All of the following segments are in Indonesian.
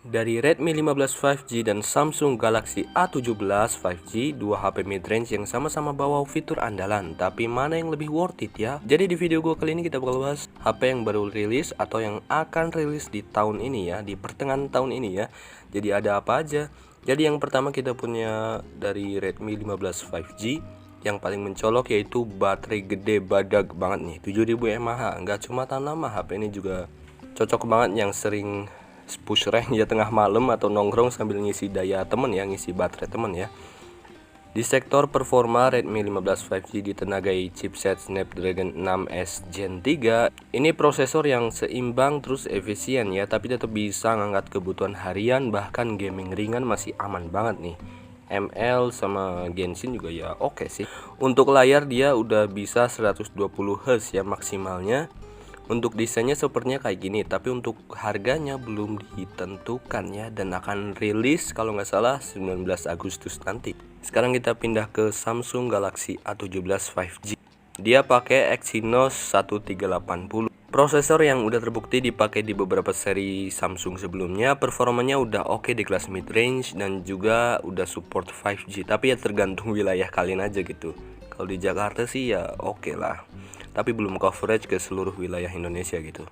Dari Redmi 15 5G dan Samsung Galaxy A17 5G, dua HP mid-range yang sama-sama bawa fitur andalan, tapi mana yang lebih worth it ya? Jadi di video gue kali ini kita bakal bahas HP yang baru rilis atau yang akan rilis di tahun ini ya, di pertengahan tahun ini ya. Jadi ada apa aja? Jadi yang pertama kita punya dari Redmi 15 5G yang paling mencolok, yaitu baterai gede badak banget nih, 7000 mAh. Nggak cuma tahan lama, HP ini juga cocok banget yang sering push rank ya tengah malam atau nongkrong sambil ngisi daya temen ya, ngisi baterai temen ya. Di sektor performa, Redmi 15 5G ditenagai chipset Snapdragon 6S Gen 3. Ini prosesor yang seimbang terus efisien ya, tapi tetap bisa ngangkat kebutuhan harian, bahkan gaming ringan masih aman banget nih. ML sama Genshin juga ya oke sih. Untuk layar dia udah bisa 120 Hz ya maksimalnya. Untuk desainnya sepertinya kayak gini, tapi untuk harganya belum ditentukan ya, dan akan rilis kalau nggak salah 19 Agustus nanti. Sekarang kita pindah ke Samsung Galaxy A17 5G. Dia pakai Exynos 1380. Prosesor yang udah terbukti dipakai di beberapa seri Samsung sebelumnya. Performanya udah oke di kelas mid range dan juga udah support 5G, tapi ya tergantung wilayah kalian aja gitu. Kalau di Jakarta sih ya oke lah, tapi belum coverage ke seluruh wilayah Indonesia gitu.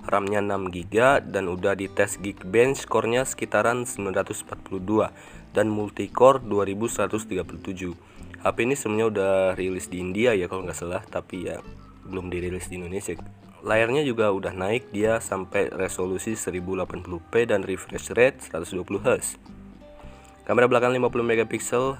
RAM-nya 6GB dan udah dites Geekbench, skornya sekitaran 942 dan multicore 2137. HP ini sebenarnya udah rilis di India ya kalau nggak salah, tapi ya belum dirilis di Indonesia. Layarnya juga udah naik, dia sampai resolusi 1080p dan refresh rate 120Hz. Kamera belakang 50 megapiksel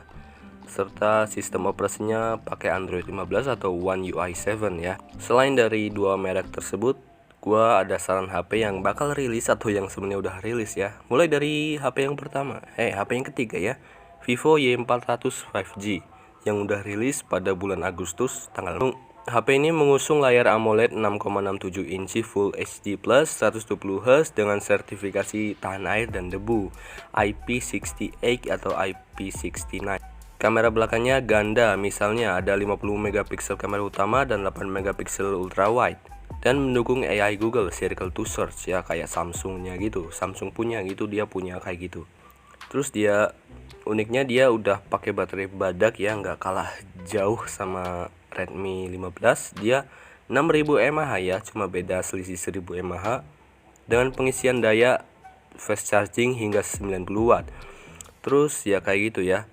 serta sistem operasinya pakai Android 15 atau One UI 7 ya. Selain dari dua merek tersebut, gua ada saran HP yang bakal rilis atau yang sebenarnya udah rilis ya. Mulai dari HP yang pertama, HP yang ketiga ya, Vivo Y400 5G yang udah rilis pada bulan Agustus tanggal. HP ini mengusung layar AMOLED 6,67 inci Full HD Plus 120Hz dengan sertifikasi tahan air dan debu IP68 atau IP69. Kamera belakangnya ganda, misalnya ada 50 megapiksel kamera utama dan 8 megapiksel ultrawide, dan mendukung AI Google Circle to Search ya, kayak Samsungnya gitu. Samsung punya gitu, dia punya kayak gitu. Terus dia uniknya dia udah pakai baterai badak ya, nggak kalah jauh sama Redmi 15. Dia 6000 mAh ya, cuma beda selisih 1000 mAh, dengan pengisian daya fast charging hingga 90 watt. Terus ya kayak gitu ya.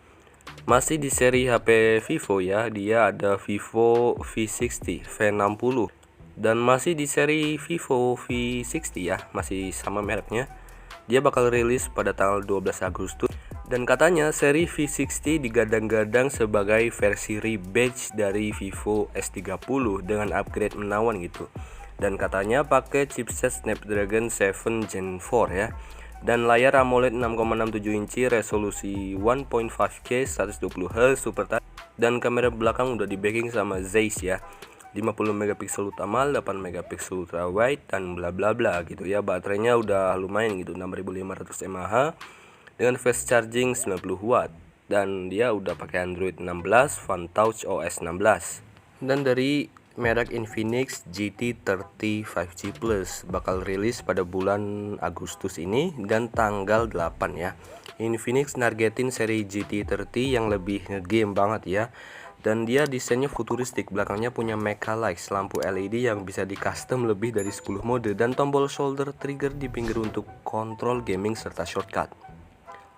Masih di seri HP Vivo ya, dia ada Vivo V60, V60, dan masih di seri Vivo V60 ya, masih sama mereknya. Dia bakal rilis pada tanggal 12 Agustus. Dan katanya seri V60 digadang-gadang sebagai versi rebadge dari Vivo S30 dengan upgrade menawan gitu. Dan katanya pakai chipset Snapdragon 7 Gen 4 ya. Dan layar AMOLED 6,67 inci, resolusi 1.5K 120Hz Super Touch, dan kamera belakang udah di backing sama Zeiss ya. 50 megapiksel utama, 8 megapiksel ultra wide, dan bla bla bla gitu ya. Baterainya udah lumayan gitu, 6500 mAh dengan fast charging 90 watt, dan dia udah pakai Android 16 FunTouch OS 16. Dan dari merek Infinix GT30 5G Plus bakal rilis pada bulan Agustus ini dan tanggal 8 ya. Infinix nargetin seri GT30 yang lebih ngegame banget ya. Dan dia desainnya futuristik, belakangnya punya Mecha Lights, lampu LED yang bisa di custom lebih dari 10 mode, dan tombol shoulder trigger di pinggir untuk kontrol gaming serta shortcut.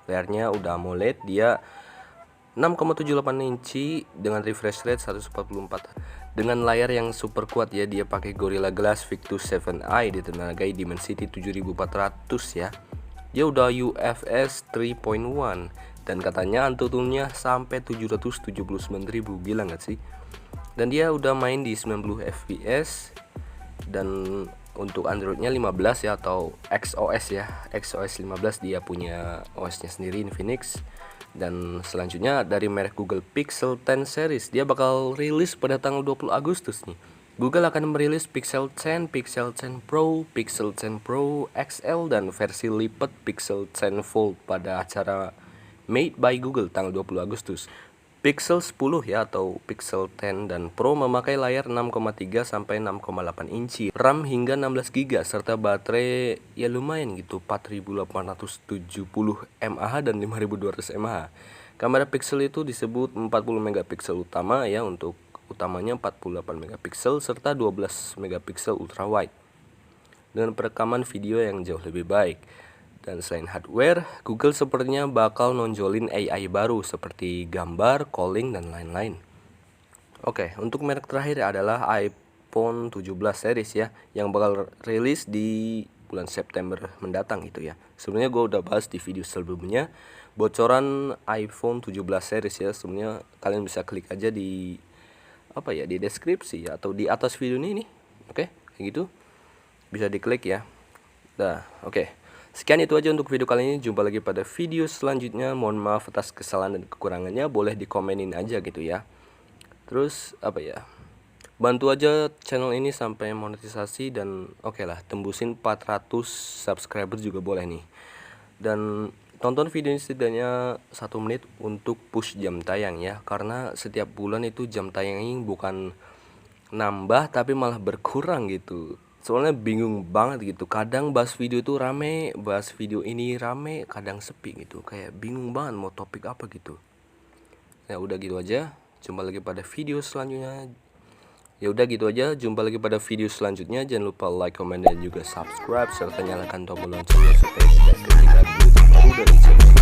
Layarnya udah AMOLED, dia 6,78 inci dengan refresh rate 144. Dengan layar yang super kuat ya, dia pakai Gorilla Glass Victus 7i ditenagai Dimensity 7400 ya. Dia udah UFS 3.1 dan katanya AnTuTune-nya sampai 779.000, gila nggak sih? Dan dia udah main di 90 fps, dan untuk Androidnya 15 ya, atau XOS ya, XOS 15. Dia punya OS-nya sendiri Infinix. Dan selanjutnya dari merek Google Pixel 10 series, dia bakal rilis pada tanggal 20 Agustus nih. Google akan merilis Pixel 10, Pixel 10 Pro, Pixel 10 Pro XL, dan versi lipat Pixel 10 Fold pada acara Made by Google tanggal 20 Agustus. Pixel 10 ya, atau Pixel 10 dan Pro memakai layar 6,3 sampai 6,8 inci, RAM hingga 16 GB serta baterai ya lumayan gitu, 4870 mAh dan 5200 mAh. Kamera pixel itu disebut 40 megapiksel utama ya, untuk utamanya 48 megapiksel serta 12 megapiksel ultrawide dengan perekaman video yang jauh lebih baik. Dan selain hardware, Google sepertinya bakal nonjolin AI baru seperti gambar, calling, dan lain-lain. Oke, untuk merek terakhir adalah iPhone 17 series ya, yang bakal rilis di bulan September mendatang gitu ya. Sebenarnya gue udah bahas di video sebelumnya bocoran iPhone 17 series ya. Sebenarnya kalian bisa klik aja di di deskripsi ya, atau di atas video ini nih. Oke, kayak gitu. Bisa diklik ya. Nah, oke. Sekian itu aja untuk video kali ini. Jumpa lagi pada video selanjutnya. Mohon maaf atas kesalahan dan kekurangannya. Boleh dikomenin aja gitu ya. Terus bantu aja channel ini sampai monetisasi, dan oke lah, tembusin 400 subscriber juga boleh nih. Dan tonton video ini setidaknya 1 menit untuk push jam tayang ya. Karena setiap bulan itu jam tayang ini bukan nambah tapi malah berkurang gitu. Soalnya bingung banget gitu, kadang bahas video itu rame, bahas video ini rame, kadang sepi gitu, kayak bingung banget mau topik apa gitu. Ya udah gitu aja, jumpa lagi pada video selanjutnya. Jangan lupa like, comment, dan juga subscribe serta nyalakan tombol loncengnya supaya tidak ketinggalan video terbaru dari channel ini.